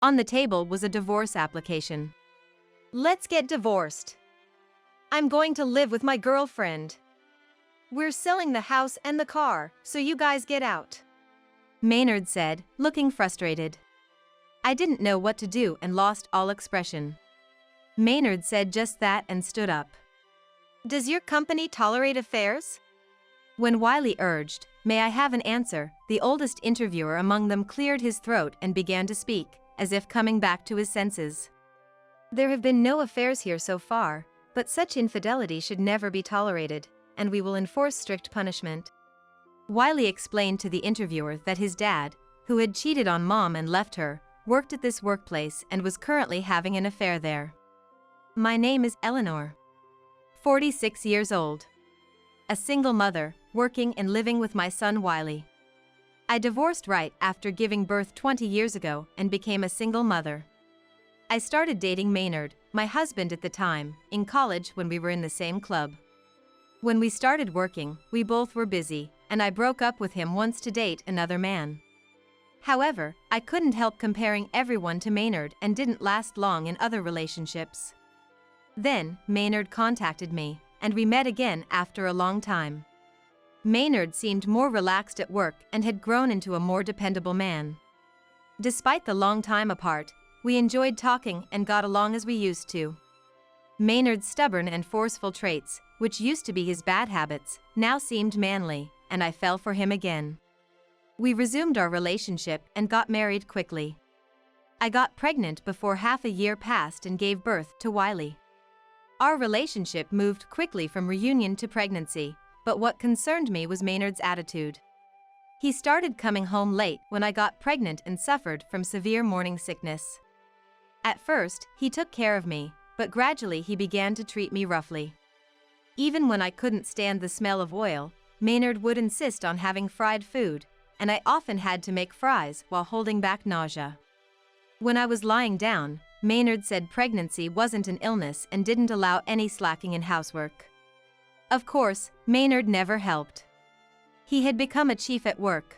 On the table was a divorce application. Let's get divorced. I'm going to live with my girlfriend. We're selling the house and the car, so you guys get out. Maynard said, looking frustrated. I didn't know what to do and lost all expression. Maynard said just that and stood up. Does your company tolerate affairs? When Wiley urged, "May I have an answer?" the oldest interviewer among them cleared his throat and began to speak, as if coming back to his senses. There have been no affairs here so far, but such infidelity should never be tolerated, and we will enforce strict punishment. Wiley explained to the interviewer that his dad, who had cheated on Mom and left her, worked at this workplace and was currently having an affair there. My name is Eleanor. 46 years old. A single mother, working and living with my son Wiley. I divorced right after giving birth 20 years ago and became a single mother. I started dating Maynard, my husband at the time, in college when we were in the same club. When we started working, we both were busy, and I broke up with him once to date another man. However, I couldn't help comparing everyone to Maynard and didn't last long in other relationships. Then, Maynard contacted me, and we met again after a long time. Maynard seemed more relaxed at work and had grown into a more dependable man. Despite the long time apart, we enjoyed talking and got along as we used to. Maynard's stubborn and forceful traits, which used to be his bad habits, now seemed manly, and I fell for him again. We resumed our relationship and got married quickly. I got pregnant before half a year passed and gave birth to Wiley. Our relationship moved quickly from reunion to pregnancy, but what concerned me was Maynard's attitude. He started coming home late when I got pregnant and suffered from severe morning sickness. At first, he took care of me, but gradually he began to treat me roughly. Even when I couldn't stand the smell of oil, Maynard would insist on having fried food, and I often had to make fries while holding back nausea. When I was lying down, Maynard said pregnancy wasn't an illness and didn't allow any slacking in housework. Of course, Maynard never helped. He had become a chief at work.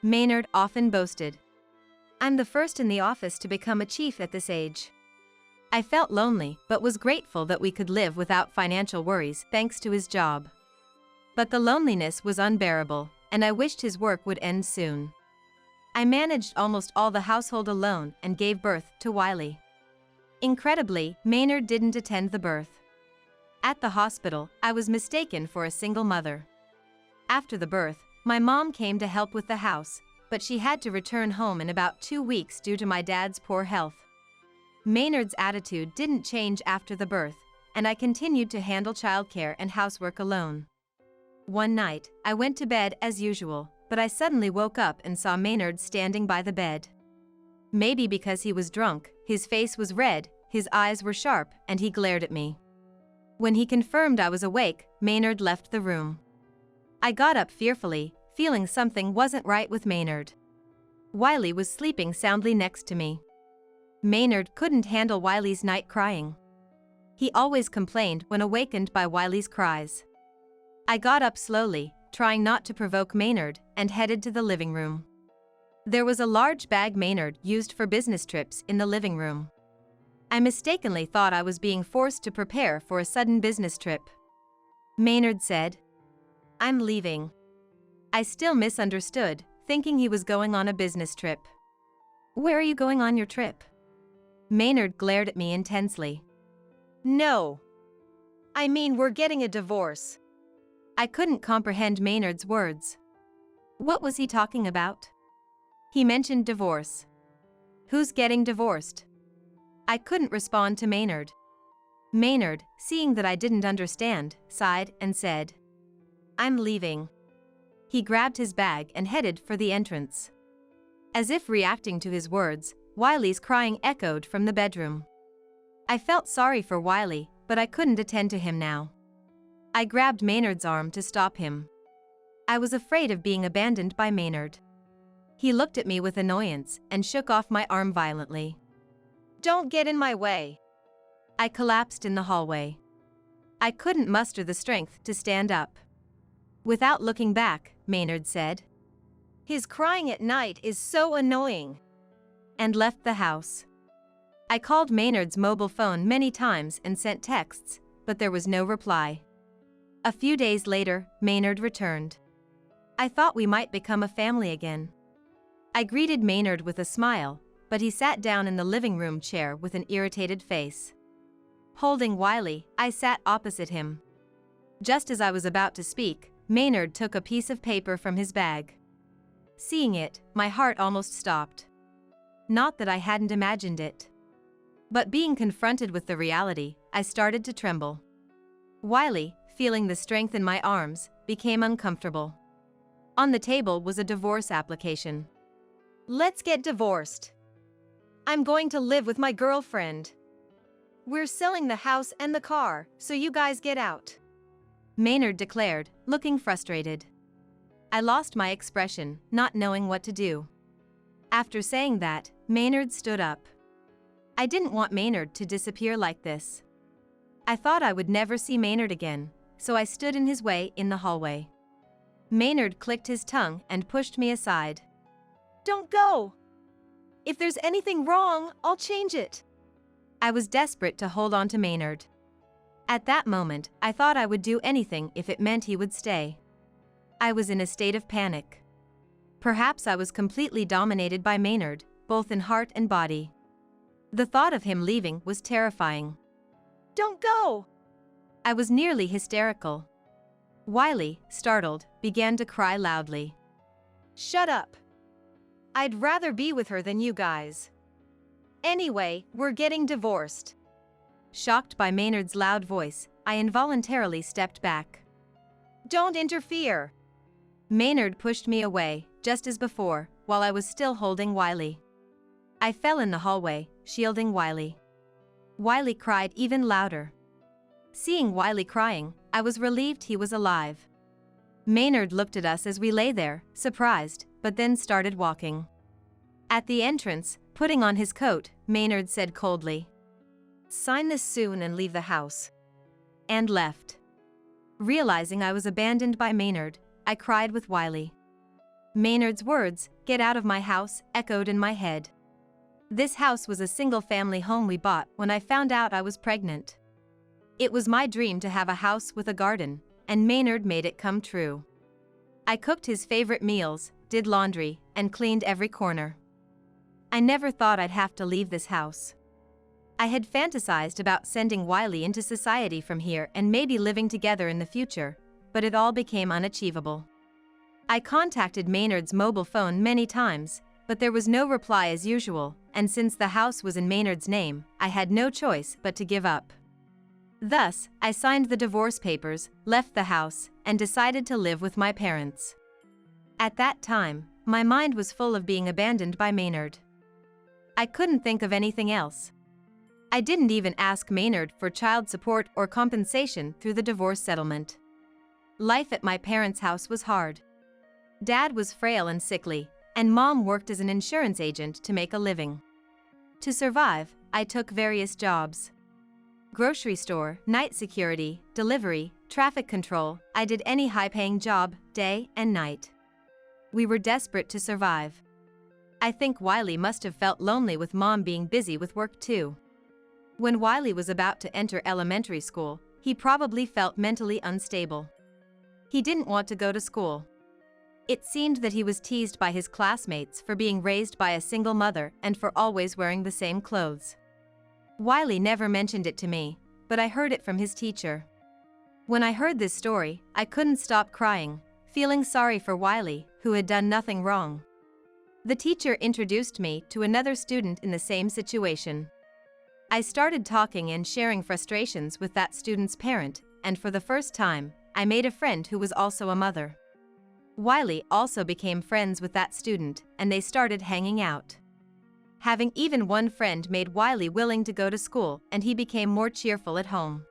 Maynard often boasted, "I'm the first in the office to become a chief at this age." I felt lonely but was grateful that we could live without financial worries thanks to his job. But the loneliness was unbearable, and I wished his work would end soon. I managed almost all the household alone and gave birth to Wiley. Incredibly, Maynard didn't attend the birth. At the hospital, I was mistaken for a single mother. After the birth, my mom came to help with the house, but she had to return home in about 2 weeks due to my dad's poor health. Maynard's attitude didn't change after the birth, and I continued to handle childcare and housework alone. One night, I went to bed as usual, but I suddenly woke up and saw Maynard standing by the bed. Maybe because he was drunk, his face was red, his eyes were sharp, and he glared at me. When he confirmed I was awake, Maynard left the room. I got up fearfully, feeling something wasn't right with Maynard. Wiley was sleeping soundly next to me. Maynard couldn't handle Wiley's night crying. He always complained when awakened by Wiley's cries. I got up slowly, trying not to provoke Maynard, and headed to the living room. There was a large bag Maynard used for business trips in the living room. I mistakenly thought I was being forced to prepare for a sudden business trip. Maynard said, "I'm leaving." I still misunderstood, thinking he was going on a business trip. "Where are you going on your trip?" Maynard glared at me intensely. "No. I mean, we're getting a divorce." I couldn't comprehend Maynard's words. What was he talking about? He mentioned divorce. Who's getting divorced? I couldn't respond to Maynard. Maynard, seeing that I didn't understand, sighed and said, "I'm leaving." He grabbed his bag and headed for the entrance. As if reacting to his words, Wiley's crying echoed from the bedroom. I felt sorry for Wiley, but I couldn't attend to him now. I grabbed Maynard's arm to stop him. I was afraid of being abandoned by Maynard. He looked at me with annoyance and shook off my arm violently. "Don't get in my way." I collapsed in the hallway. I couldn't muster the strength to stand up. Without looking back, Maynard said, "His crying at night is so annoying." and left the house. I called Maynard's mobile phone many times and sent texts, but there was no reply. A few days later, Maynard returned. I thought we might become a family again. I greeted Maynard with a smile, but he sat down in the living room chair with an irritated face. Holding Wiley, I sat opposite him. Just as I was about to speak, Maynard took a piece of paper from his bag. Seeing it, my heart almost stopped. Not that I hadn't imagined it. But being confronted with the reality, I started to tremble. Wiley, feeling the strength in my arms, became uncomfortable. On the table was a divorce application. Let's get divorced. I'm going to live with my girlfriend. We're selling the house and the car, so you guys get out. Maynard declared, looking frustrated. I lost my expression, not knowing what to do. After saying that, Maynard stood up. I didn't want Maynard to disappear like this. I thought I would never see Maynard again, so I stood in his way in the hallway. Maynard clicked his tongue and pushed me aside. Don't go! If there's anything wrong, I'll change it. I was desperate to hold on to Maynard. At that moment, I thought I would do anything if it meant he would stay. I was in a state of panic. Perhaps I was completely dominated by Maynard, both in heart and body. The thought of him leaving was terrifying. Don't go! I was nearly hysterical. Wiley, startled, began to cry loudly. Shut up. I'd rather be with her than you guys. Anyway, we're getting divorced. Shocked by Maynard's loud voice, I involuntarily stepped back. Don't interfere. Maynard pushed me away, just as before, while I was still holding Wiley. I fell in the hallway, shielding Wiley. Wiley cried even louder. Seeing Wiley crying, I was relieved he was alive. Maynard looked at us as we lay there, surprised, but then started walking. At the entrance, putting on his coat, Maynard said coldly, Sign this soon and leave the house. And left. Realizing I was abandoned by Maynard, I cried with Wiley. Maynard's words, "Get out of my house," echoed in my head. This house was a single-family home we bought when I found out I was pregnant. It was my dream to have a house with a garden, and Maynard made it come true. I cooked his favorite meals, did laundry, and cleaned every corner. I never thought I'd have to leave this house. I had fantasized about sending Wiley into society from here and maybe living together in the future, but it all became unachievable. I contacted Maynard's mobile phone many times, but there was no reply as usual, and since the house was in Maynard's name, I had no choice but to give up. Thus, I signed the divorce papers, left the house, and decided to live with my parents. At that time, my mind was full of being abandoned by Maynard. I couldn't think of anything else. I didn't even ask Maynard for child support or compensation through the divorce settlement. Life at my parents' house was hard. Dad was frail and sickly, and Mom worked as an insurance agent to make a living. To survive, I took various jobs. Grocery store, night security, delivery, traffic control. I did any high-paying job, day and night. We were desperate to survive. I think Wiley must have felt lonely with Mom being busy with work too. When Wiley was about to enter elementary school, he probably felt mentally unstable. He didn't want to go to school. It seemed that he was teased by his classmates for being raised by a single mother and for always wearing the same clothes. Wiley never mentioned it to me, but I heard it from his teacher. When I heard this story, I couldn't stop crying, feeling sorry for Wiley, who had done nothing wrong. The teacher introduced me to another student in the same situation. I started talking and sharing frustrations with that student's parent, and for the first time, I made a friend who was also a mother. Wiley also became friends with that student, and they started hanging out. Having even one friend made Wiley willing to go to school, and he became more cheerful at home.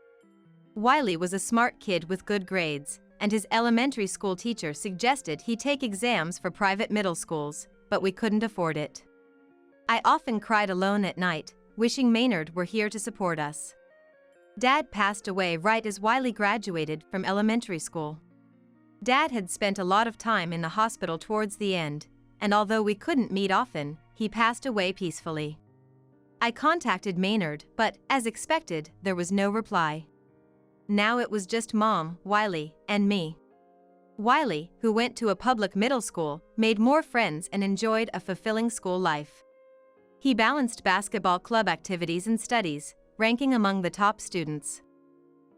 Wiley was a smart kid with good grades, and his elementary school teacher suggested he take exams for private middle schools, but we couldn't afford it. I often cried alone at night, wishing Maynard were here to support us. Dad passed away right as Wiley graduated from elementary school. Dad had spent a lot of time in the hospital towards the end, and although we couldn't meet often, he passed away peacefully. I contacted Maynard, but, as expected, there was no reply. Now it was just Mom, Wiley, and me. Wiley, who went to a public middle school, made more friends and enjoyed a fulfilling school life. He balanced basketball club activities and studies, ranking among the top students.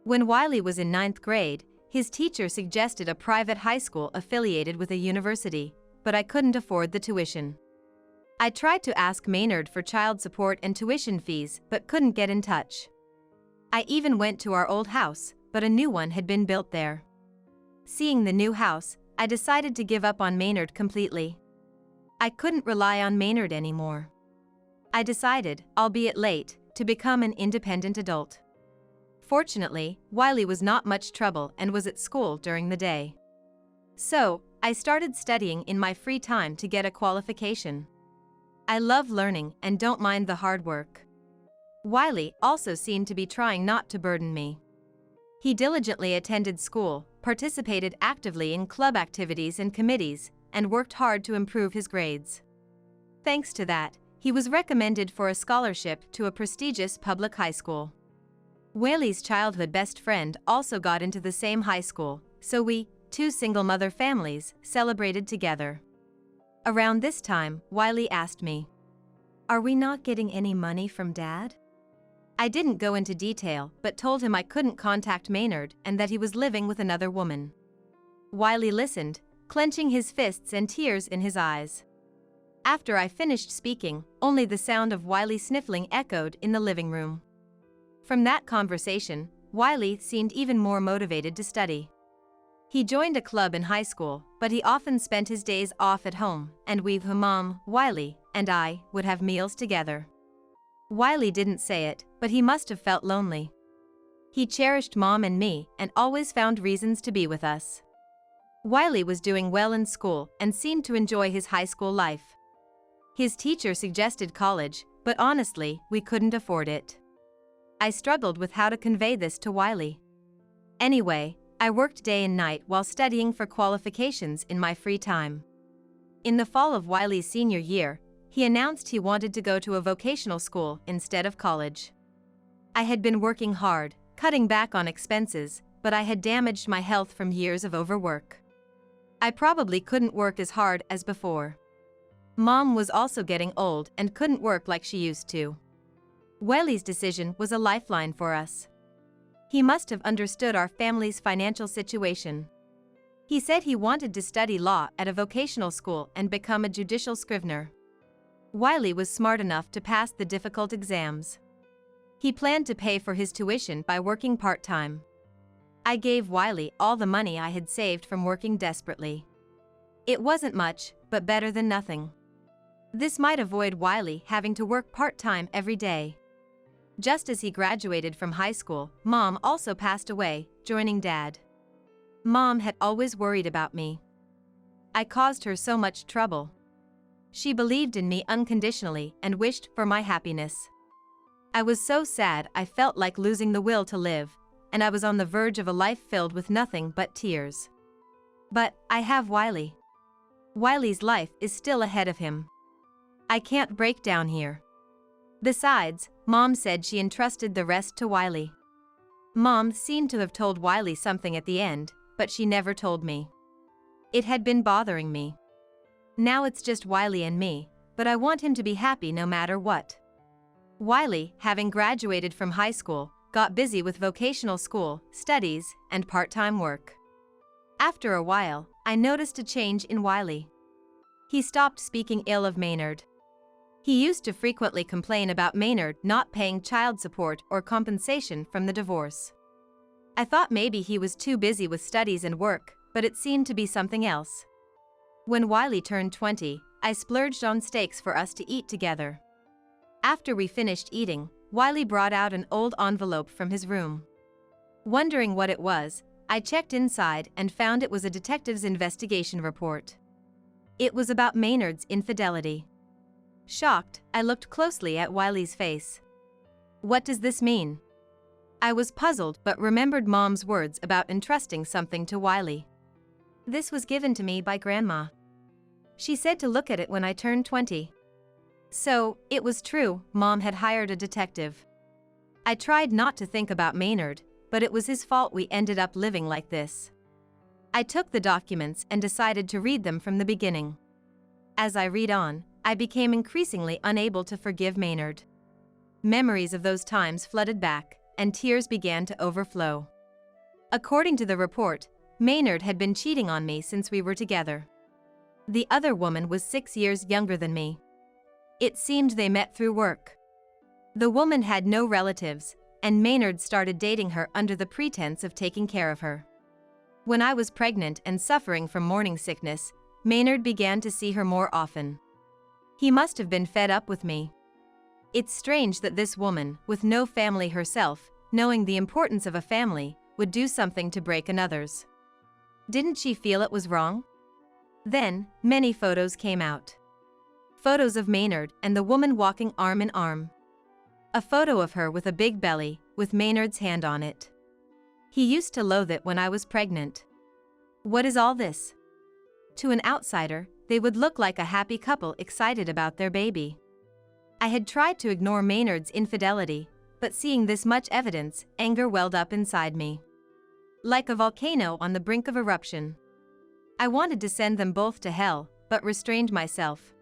When Wiley was in 9th grade, his teacher suggested a private high school affiliated with a university, but I couldn't afford the tuition. I tried to ask Maynard for child support and tuition fees, but couldn't get in touch. I even went to our old house, but a new one had been built there. Seeing the new house, I decided to give up on Maynard completely. I couldn't rely on Maynard anymore. I decided, albeit late, to become an independent adult. Fortunately, Wiley was not much trouble and was at school during the day. So, I started studying in my free time to get a qualification. I love learning and don't mind the hard work. Wiley also seemed to be trying not to burden me. He diligently attended school, participated actively in club activities and committees, and worked hard to improve his grades. Thanks to that, he was recommended for a scholarship to a prestigious public high school. Wiley's childhood best friend also got into the same high school, so we, two single-mother families, celebrated together. Around this time, Wiley asked me, "Are we not getting any money from Dad?" I didn't go into detail, but told him I couldn't contact Maynard and that he was living with another woman. Wiley listened, clenching his fists and tears in his eyes. After I finished speaking, only the sound of Wiley sniffling echoed in the living room. From that conversation, Wiley seemed even more motivated to study. He joined a club in high school, but he often spent his days off at home, and Mom, Wiley, and I would have meals together. Wiley didn't say it, but he must have felt lonely. He cherished Mom and me and always found reasons to be with us. Wiley was doing well in school and seemed to enjoy his high school life. His teacher suggested college, but honestly, we couldn't afford it. I struggled with how to convey this to Wiley. Anyway, I worked day and night while studying for qualifications in my free time. In the fall of Wiley's senior year, he announced he wanted to go to a vocational school instead of college. I had been working hard, cutting back on expenses, but I had damaged my health from years of overwork. I probably couldn't work as hard as before. Mom was also getting old and couldn't work like she used to. Wiley's decision was a lifeline for us. He must have understood our family's financial situation. He said he wanted to study law at a vocational school and become a judicial scrivener. Wiley was smart enough to pass the difficult exams. He planned to pay for his tuition by working part-time. I gave Wiley all the money I had saved from working desperately. It wasn't much, but better than nothing. This might avoid Wiley having to work part-time every day. Just as he graduated from high school, Mom also passed away, joining Dad. Mom had always worried about me. I caused her so much trouble. She believed in me unconditionally and wished for my happiness. I was so sad I felt like losing the will to live, and I was on the verge of a life filled with nothing but tears. But I have Wiley. Wiley's life is still ahead of him. I can't break down here. Besides, Mom said she entrusted the rest to Wiley. Mom seemed to have told Wiley something at the end, but she never told me. It had been bothering me. Now it's just Wiley and me, but I want him to be happy no matter what. Wiley, having graduated from high school, got busy with vocational school, studies, and part-time work. After a while, I noticed a change in Wiley. He stopped speaking ill of Maynard. He used to frequently complain about Maynard not paying child support or compensation from the divorce. I thought maybe he was too busy with studies and work, but it seemed to be something else. When Wiley turned 20, I splurged on steaks for us to eat together. After we finished eating, Wiley brought out an old envelope from his room. Wondering what it was, I checked inside and found it was a detective's investigation report. It was about Maynard's infidelity. Shocked, I looked closely at Wiley's face. What does this mean? I was puzzled but remembered Mom's words about entrusting something to Wiley. This was given to me by Grandma. She said to look at it when I turned 20. So, it was true, Mom had hired a detective. I tried not to think about Maynard, but it was his fault we ended up living like this. I took the documents and decided to read them from the beginning. As I read on, I became increasingly unable to forgive Maynard. Memories of those times flooded back, and tears began to overflow. According to the report, Maynard had been cheating on me since we were together. The other woman was 6 years younger than me. It seemed they met through work. The woman had no relatives, and Maynard started dating her under the pretense of taking care of her. When I was pregnant and suffering from morning sickness, Maynard began to see her more often. He must have been fed up with me. It's strange that this woman, with no family herself, knowing the importance of a family, would do something to break another's. Didn't she feel it was wrong? Then, many photos came out. Photos of Maynard and the woman walking arm in arm. A photo of her with a big belly, with Maynard's hand on it. He used to loathe it when I was pregnant. What is all this? To an outsider, they would look like a happy couple excited about their baby. I had tried to ignore Maynard's infidelity, but seeing this much evidence, anger welled up inside me. Like a volcano on the brink of eruption. I wanted to send them both to hell, but restrained myself.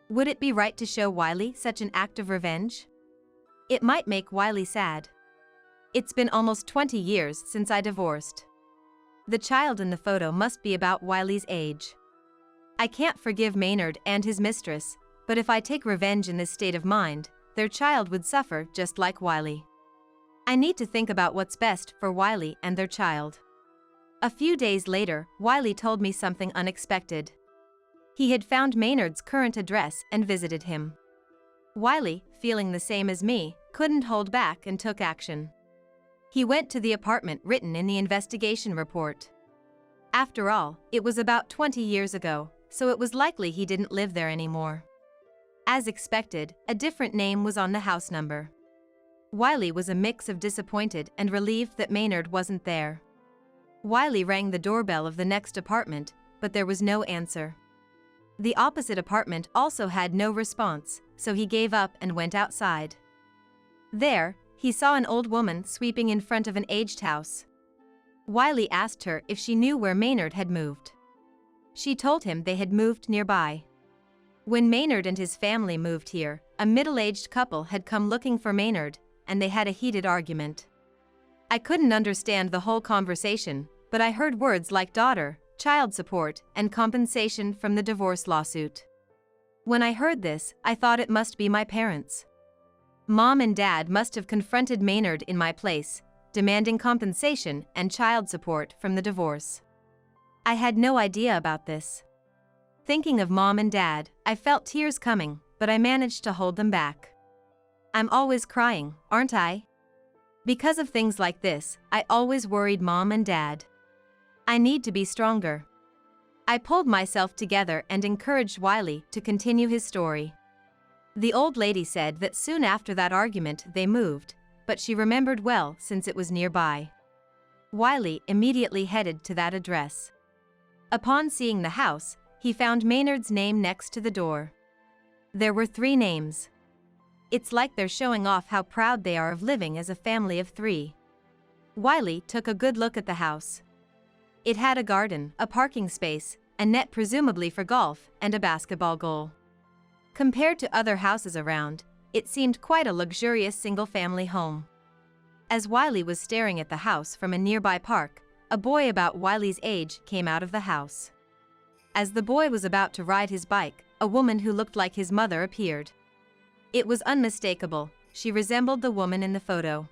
Would it be right to show Wiley such an act of revenge? It might make Wiley sad. It's been almost 20 years since I divorced. The child in the photo must be about Wiley's age. I can't forgive Maynard and his mistress, but if I take revenge in this state of mind, their child would suffer just like Wiley. I need to think about what's best for Wiley and their child. A few days later, Wiley told me something unexpected. He had found Maynard's current address and visited him. Wiley, feeling the same as me, couldn't hold back and took action. He went to the apartment written in the investigation report. After all, it was about 20 years ago, so it was likely he didn't live there anymore. As expected, a different name was on the house number. Wiley was a mix of disappointed and relieved that Maynard wasn't there. Wiley rang the doorbell of the next apartment, but there was no answer. The opposite apartment also had no response, so he gave up and went outside. There, he saw an old woman sweeping in front of an aged house. Wiley asked her if she knew where Maynard had moved. She told him they had moved nearby. When Maynard and his family moved here, a middle-aged couple had come looking for Maynard, and they had a heated argument. I couldn't understand the whole conversation, but I heard words like daughter, child support, and compensation from the divorce lawsuit. When I heard this, I thought it must be my parents. Mom and Dad must have confronted Maynard in my place, demanding compensation and child support from the divorce. I had no idea about this. Thinking of Mom and Dad, I felt tears coming, but I managed to hold them back. I'm always crying, aren't I? Because of things like this, I always worried Mom and Dad. I need to be stronger. I pulled myself together and encouraged Wiley to continue his story. The old lady said that soon after that argument they moved, but she remembered well since it was nearby. Wiley immediately headed to that address. Upon seeing the house, he found Maynard's name next to the door. There were 3 names. It's like they're showing off how proud they are of living as a family of 3. Wiley took a good look at the house. It had a garden, a parking space, a net presumably for golf, and a basketball goal. Compared to other houses around, it seemed quite a luxurious single-family home. As Wiley was staring at the house from a nearby park, a boy about Wiley's age came out of the house. As the boy was about to ride his bike, a woman who looked like his mother appeared. It was unmistakable, she resembled the woman in the photo.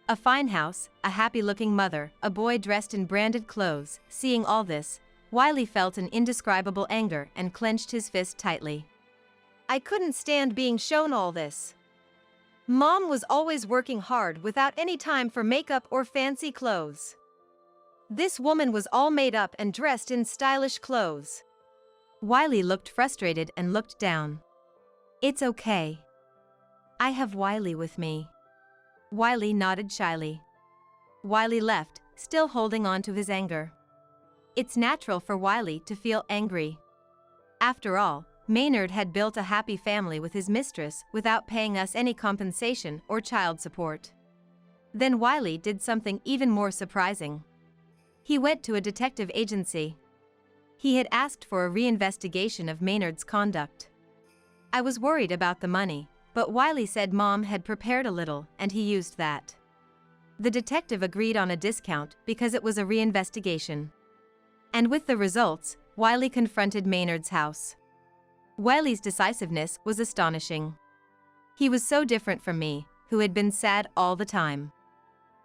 A fine house, a happy-looking mother, a boy dressed in branded clothes. Seeing all this, Wiley felt an indescribable anger and clenched his fist tightly. I couldn't stand being shown all this. Mom was always working hard without any time for makeup or fancy clothes. This woman was all made up and dressed in stylish clothes. Wiley looked frustrated and looked down. It's okay. I have Wiley with me. Wiley nodded shyly. Wiley left, still holding on to his anger. It's natural for Wiley to feel angry. After all, Maynard had built a happy family with his mistress without paying us any compensation or child support. Then Wiley did something even more surprising. He went to a detective agency. He had asked for a reinvestigation of Maynard's conduct. I was worried about the money, but Wiley said Mom had prepared a little and he used that. The detective agreed on a discount because it was a reinvestigation. And with the results, Wiley confronted Maynard's house. Wiley's decisiveness was astonishing. He was so different from me, who had been sad all the time.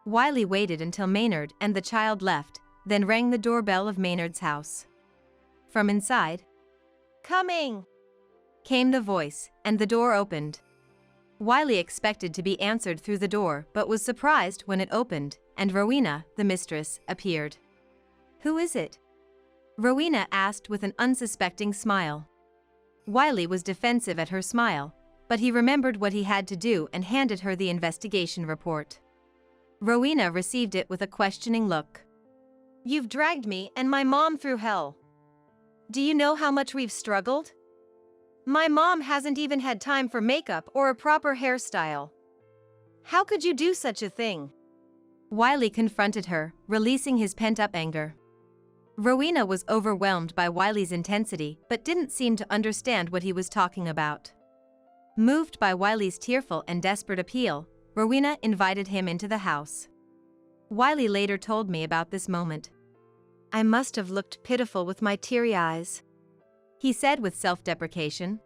Wiley waited until Maynard and the child left, then rang the doorbell of Maynard's house. From inside, "Coming!" came the voice, and the door opened. Wiley expected to be answered through the door but was surprised when it opened, and Rowena, the mistress, appeared. "Who is it?" Rowena asked with an unsuspecting smile. Wiley was defensive at her smile, but he remembered what he had to do and handed her the investigation report. Rowena received it with a questioning look. "You've dragged me and my mom through hell. Do you know how much we've struggled? My mom hasn't even had time for makeup or a proper hairstyle. How could you do such a thing?" Wiley confronted her, releasing his pent-up anger. Rowena was overwhelmed by Wiley's intensity but didn't seem to understand what he was talking about. Moved by Wiley's tearful and desperate appeal, Rowena invited him into the house. Wiley later told me about this moment. "I must have looked pitiful with my teary eyes," he said with self-deprecation.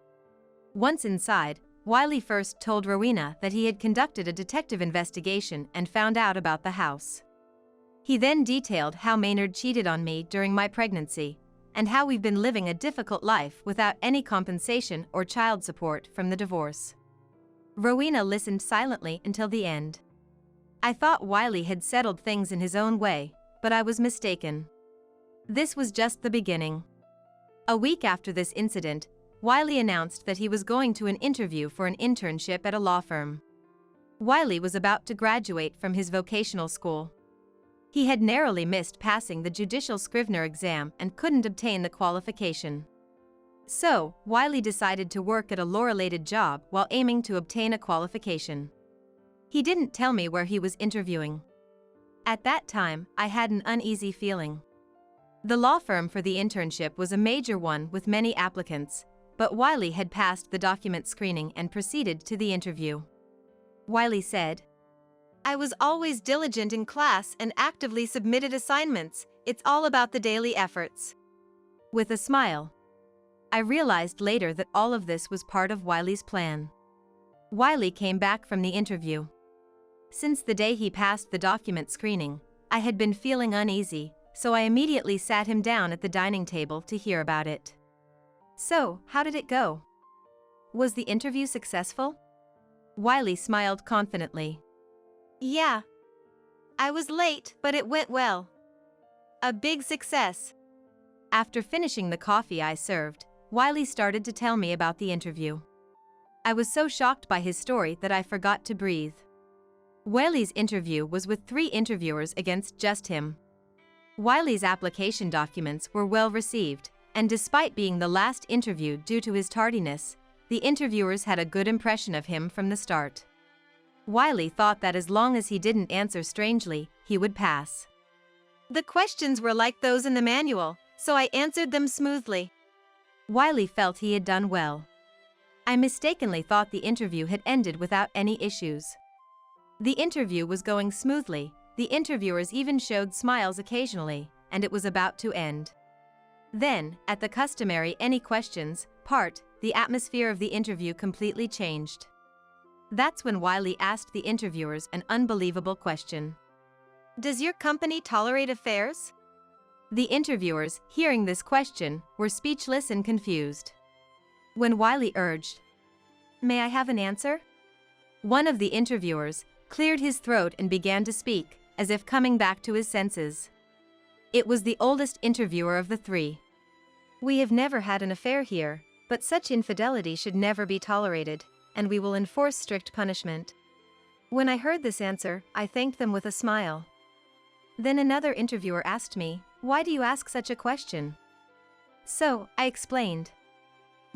Once inside, Wiley first told Rowena that he had conducted a detective investigation and found out about the house. He then detailed how Maynard cheated on me during my pregnancy, and how we've been living a difficult life without any compensation or child support from the divorce. Rowena listened silently until the end. I thought Wiley had settled things in his own way, but I was mistaken. This was just the beginning. A week after this incident, Wiley announced that he was going to an interview for an internship at a law firm. Wiley was about to graduate from his vocational school. He had narrowly missed passing the judicial scrivener exam and couldn't obtain the qualification. So, Wiley decided to work at a law-related job while aiming to obtain a qualification. He didn't tell me where he was interviewing. At that time, I had an uneasy feeling. The law firm for the internship was a major one with many applicants, but Wiley had passed the document screening and proceeded to the interview. Wiley said, "I was always diligent in class and actively submitted assignments. It's all about the daily efforts." With a smile. I realized later that all of this was part of Wiley's plan. Wiley came back from the interview. Since the day he passed the document screening, I had been feeling uneasy, so I immediately sat him down at the dining table to hear about it. "So, how did it go? Was the interview successful?" Wiley smiled confidently. "Yeah. I was late, but it went well. A big success." After finishing the coffee I served, Wiley started to tell me about the interview. I was so shocked by his story that I forgot to breathe. Wiley's interview was with 3 interviewers against just him. Wiley's application documents were well received, and despite being the last interview due to his tardiness, the interviewers had a good impression of him from the start. Wiley thought that as long as he didn't answer strangely, he would pass. "The questions were like those in the manual, so I answered them smoothly." Wiley felt he had done well. I mistakenly thought the interview had ended without any issues. The interview was going smoothly, the interviewers even showed smiles occasionally, and it was about to end. Then, at the customary "any questions" part, the atmosphere of the interview completely changed. That's when Wiley asked the interviewers an unbelievable question. "Does your company tolerate affairs?" The interviewers, hearing this question, were speechless and confused. When Wiley urged, "May I have an answer?" one of the interviewers cleared his throat and began to speak, as if coming back to his senses. It was the oldest interviewer of the 3. "We have never had an affair here, but such infidelity should never be tolerated, and we will enforce strict punishment." When I heard this answer, I thanked them with a smile. Then another interviewer asked me, "Why do you ask such a question?" So, I explained.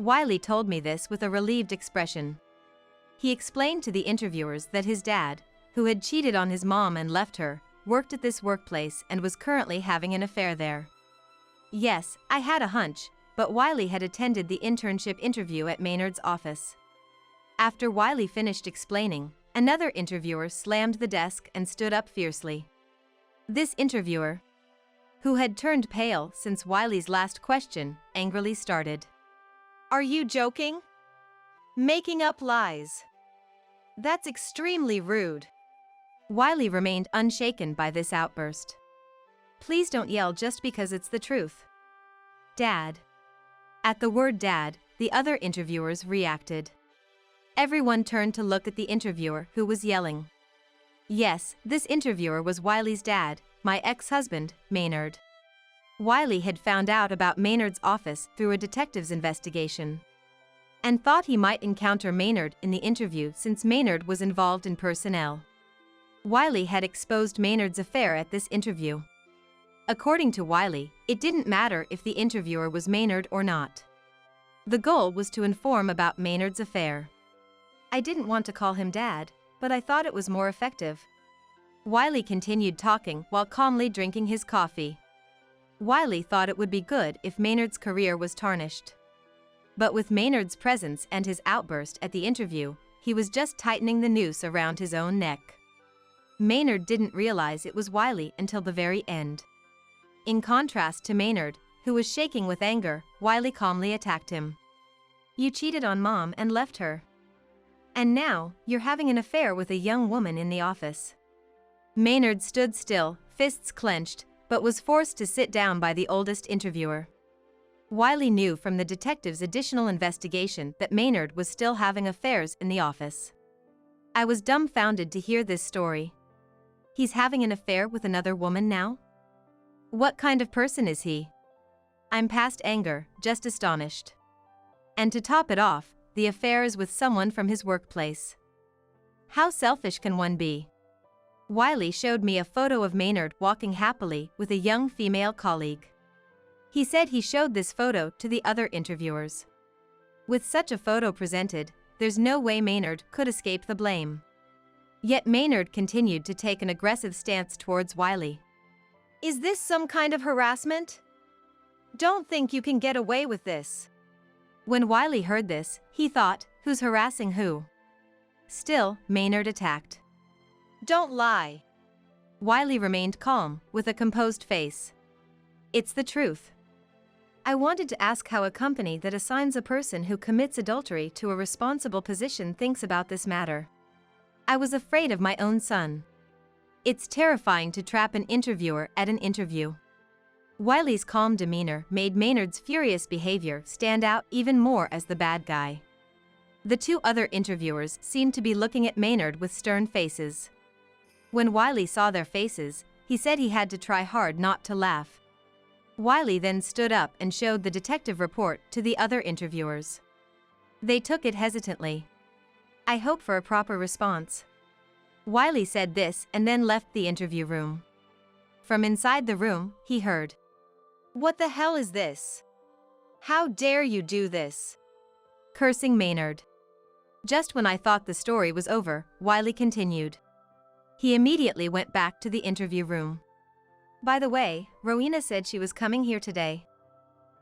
Wiley told me this with a relieved expression. He explained to the interviewers that his dad, who had cheated on his mom and left her, worked at this workplace and was currently having an affair there. Yes, I had a hunch, but Wiley had attended the internship interview at Maynard's office. After Wiley finished explaining, another interviewer slammed the desk and stood up fiercely. This interviewer, who had turned pale since Wiley's last question, angrily started. Are you joking? Making up lies. That's extremely rude. Wiley remained unshaken by this outburst. Please don't yell just because it's the truth. Dad. At the word dad, the other interviewers reacted. Everyone turned to look at the interviewer who was yelling. Yes, this interviewer was Wiley's dad, my ex-husband, Maynard. Wiley had found out about Maynard's office through a detective's investigation, and thought he might encounter Maynard in the interview since Maynard was involved in personnel. Wiley had exposed Maynard's affair at this interview. According to Wiley, it didn't matter if the interviewer was Maynard or not. The goal was to inform about Maynard's affair. I didn't want to call him Dad, but I thought it was more effective. Wiley continued talking while calmly drinking his coffee. Wiley thought it would be good if Maynard's career was tarnished. But with Maynard's presence and his outburst at the interview, he was just tightening the noose around his own neck. Maynard didn't realize it was Wiley until the very end. In contrast to Maynard, who was shaking with anger, Wiley calmly attacked him. You cheated on Mom and left her. And now, you're having an affair with a young woman in the office. Maynard stood still, fists clenched, but was forced to sit down by the oldest interviewer. Wiley knew from the detective's additional investigation that Maynard was still having affairs in the office. I was dumbfounded to hear this story. He's having an affair with another woman now? What kind of person is he? I'm past anger, just astonished. And to top it off, the affair is with someone from his workplace. How selfish can one be? Wiley showed me a photo of Maynard walking happily with a young female colleague. He said he showed this photo to the other interviewers. With such a photo presented, there's no way Maynard could escape the blame. Yet Maynard continued to take an aggressive stance towards Wiley. Is this some kind of harassment? Don't think you can get away with this. When Wiley heard this, he thought, who's harassing who? Still, Maynard attacked. Don't lie. Wiley remained calm, with a composed face. It's the truth. I wanted to ask how a company that assigns a person who commits adultery to a responsible position thinks about this matter. I was afraid of my own son. It's terrifying to trap an interviewer at an interview. Wiley's calm demeanor made Maynard's furious behavior stand out even more as the bad guy. The two other interviewers seemed to be looking at Maynard with stern faces. When Wiley saw their faces, he said he had to try hard not to laugh. Wiley then stood up and showed the detective report to the other interviewers. They took it hesitantly. I hope for a proper response. Wiley said this and then left the interview room. From inside the room, he heard. What the hell is this? How dare you do this? Cursing Maynard. Just when I thought the story was over, Wiley continued. He immediately went back to the interview room. By the way, Rowena said she was coming here today.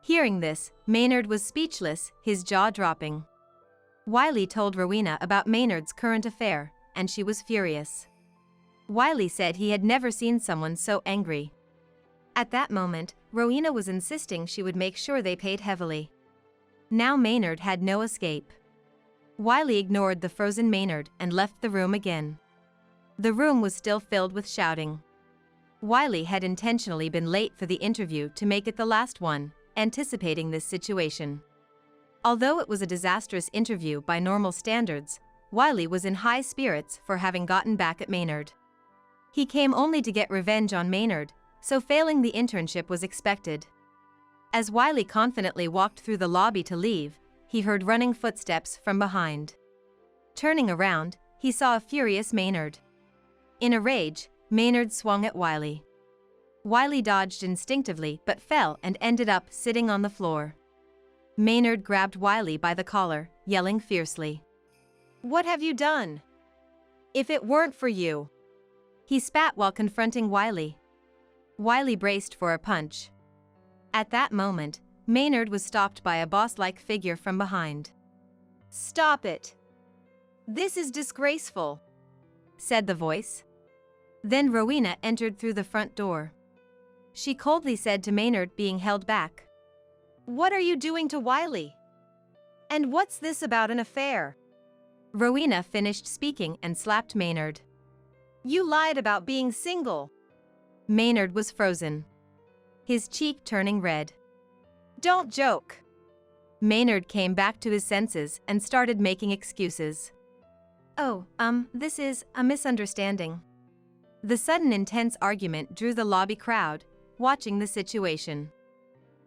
Hearing this, Maynard was speechless, his jaw dropping. Wiley told Rowena about Maynard's current affair, and she was furious. Wiley said he had never seen someone so angry. At that moment, Rowena was insisting she would make sure they paid heavily. Now Maynard had no escape. Wiley ignored the frozen Maynard and left the room again. The room was still filled with shouting. Wiley had intentionally been late for the interview to make it the last one, anticipating this situation. Although it was a disastrous interview by normal standards, Wiley was in high spirits for having gotten back at Maynard. He came only to get revenge on Maynard, so failing the internship was expected. As Wiley confidently walked through the lobby to leave, he heard running footsteps from behind. Turning around, he saw a furious Maynard. In a rage, Maynard swung at Wiley. Wiley dodged instinctively but fell and ended up sitting on the floor. Maynard grabbed Wiley by the collar, yelling fiercely. "What have you done? If it weren't for you." He spat while confronting Wiley. Wiley braced for a punch. At that moment, Maynard was stopped by a boss-like figure from behind. "Stop it. This is disgraceful," said the voice. Then Rowena entered through the front door. She coldly said to Maynard, being held back, "What are you doing to Wiley? And what's this about an affair?" Rowena finished speaking and slapped Maynard. "You lied about being single." Maynard was frozen, his cheek turning red. "Don't joke." Maynard came back to his senses and started making excuses. "Oh, this is a misunderstanding." The sudden intense argument drew the lobby crowd, watching the situation.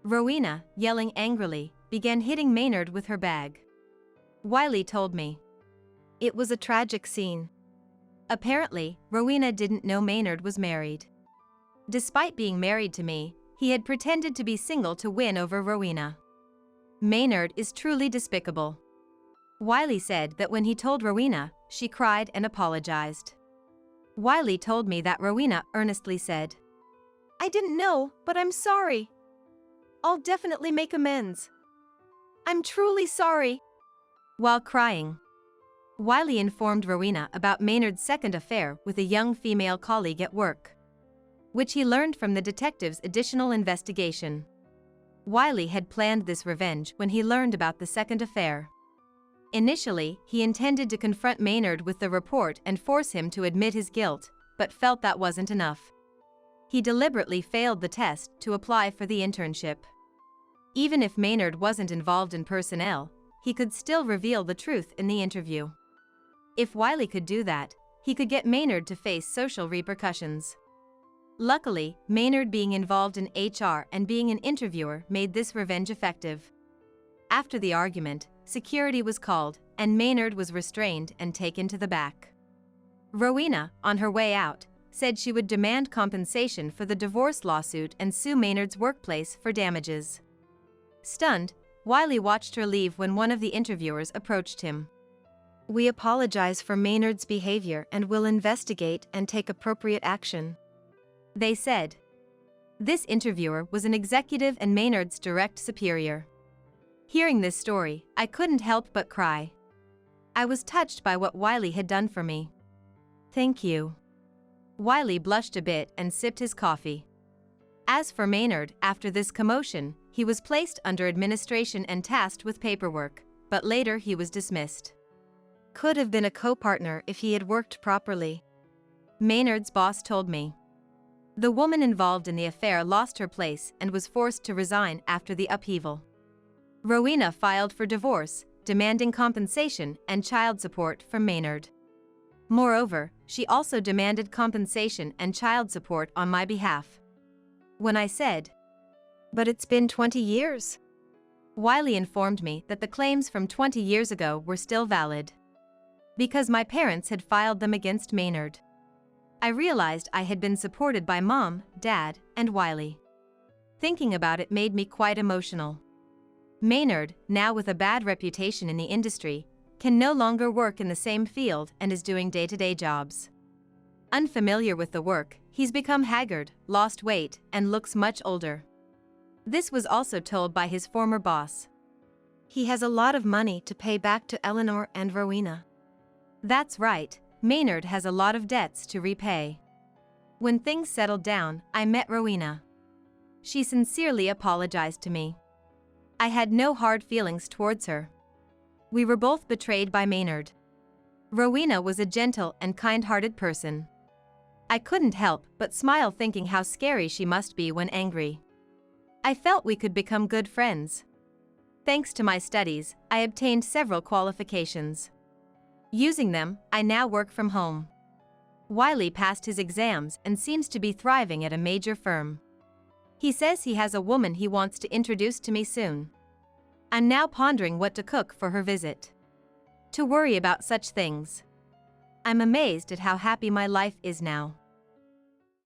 Rowena, yelling angrily, began hitting Maynard with her bag. Wiley told me. It was a tragic scene. Apparently, Rowena didn't know Maynard was married. Despite being married to me, he had pretended to be single to win over Rowena. Maynard is truly despicable. Wiley said that when he told Rowena, she cried and apologized. Wiley told me that Rowena earnestly said, "I didn't know, but I'm sorry. I'll definitely make amends. I'm truly sorry." While crying, Wiley informed Rowena about Maynard's second affair with a young female colleague at work, which he learned from the detective's additional investigation. Wiley had planned this revenge when he learned about the second affair. Initially, he intended to confront Maynard with the report and force him to admit his guilt, but felt that wasn't enough. He deliberately failed the test to apply for the internship. Even if Maynard wasn't involved in personnel, he could still reveal the truth in the interview. If Wiley could do that, he could get Maynard to face social repercussions. Luckily, Maynard being involved in HR and being an interviewer made this revenge effective. After the argument, security was called, and Maynard was restrained and taken to the back. Rowena, on her way out, said she would demand compensation for the divorce lawsuit and sue Maynard's workplace for damages. Stunned, Wiley watched her leave when one of the interviewers approached him. "We apologize for Maynard's behavior and will investigate and take appropriate action," they said. This interviewer was an executive and Maynard's direct superior. Hearing this story, I couldn't help but cry. I was touched by what Wiley had done for me. "Thank you." Wiley blushed a bit and sipped his coffee. As for Maynard, after this commotion, he was placed under administration and tasked with paperwork, but later he was dismissed. "Could have been a co-partner if he had worked properly," Maynard's boss told me. The woman involved in the affair lost her place and was forced to resign after the upheaval. Rowena filed for divorce, demanding compensation and child support from Maynard. Moreover, she also demanded compensation and child support on my behalf. When I said, "But it's been 20 years. Wiley informed me that the claims from 20 years ago were still valid, because my parents had filed them against Maynard. I realized I had been supported by Mom, Dad, and Wiley. Thinking about it made me quite emotional. Maynard, now with a bad reputation in the industry, can no longer work in the same field and is doing day-to-day jobs. Unfamiliar with the work, he's become haggard, lost weight, and looks much older. This was also told by his former boss. He has a lot of money to pay back to Eleanor and Rowena." That's right, Maynard has a lot of debts to repay. When things settled down, I met Rowena. She sincerely apologized to me. I had no hard feelings towards her. We were both betrayed by Maynard. Rowena was a gentle and kind-hearted person. I couldn't help but smile thinking how scary she must be when angry. I felt we could become good friends. Thanks to my studies, I obtained several qualifications. Using them, I now work from home. Wiley passed his exams and seems to be thriving at a major firm. He says he has a woman he wants to introduce to me soon. I'm now pondering what to cook for her visit. To worry about such things. I'm amazed at how happy my life is now.